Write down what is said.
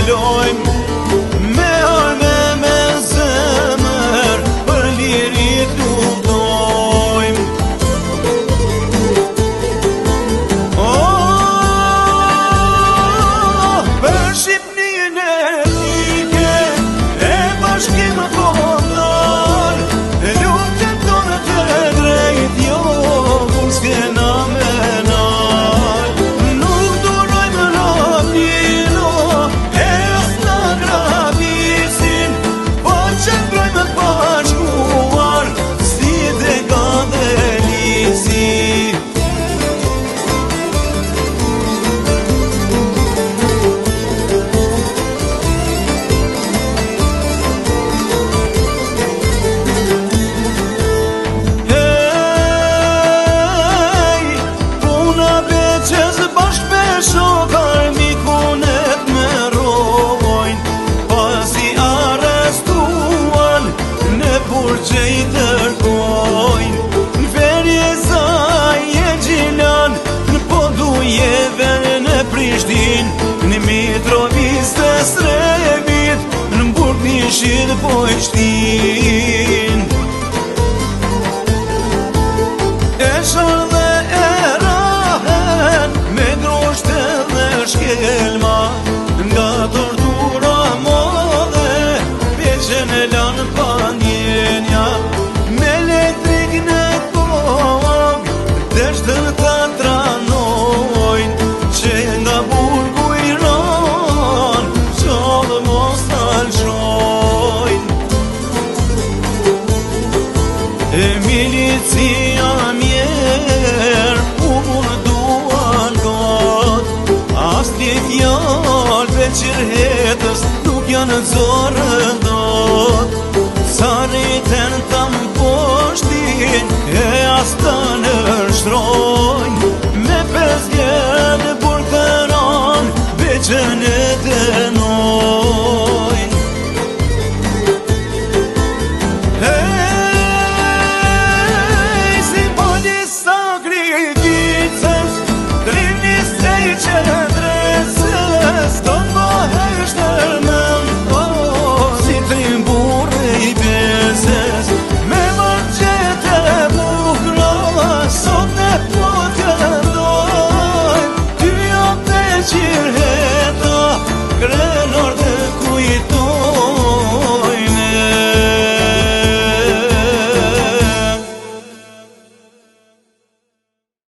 apelojmë me arme me zemër, për lirit luftojmë. Për Shqipninë e rike e bashkim kombëtar, luftën tonë të drejt jo kur s'kena menal. Nuk durojmë rapino e as na gravisin, po qëndrojmë bashkuar si dekade lici. Shokar mikunet me rojnë, pasi arrestuan në burgje i tërkojnë. Në verje saj e Gjilan, në Podujeve në Prishtin, në Mitrovic të Srebit, në Burgnishit po i shtin. E shërë dhe e rahen me grosht edhe shkelma, nga tortura modhe peqen e lanë pandjenja. Me elektrik në tokë deshtën ta tranojnë, që nga burgu i ranë qodë mos talshojnë. E milicia mjerë u munduan got, as t'i fjallë veqirhetës nuk janë zorë dot. Sa rriten tam poshtin e as ta nërshtrojnë,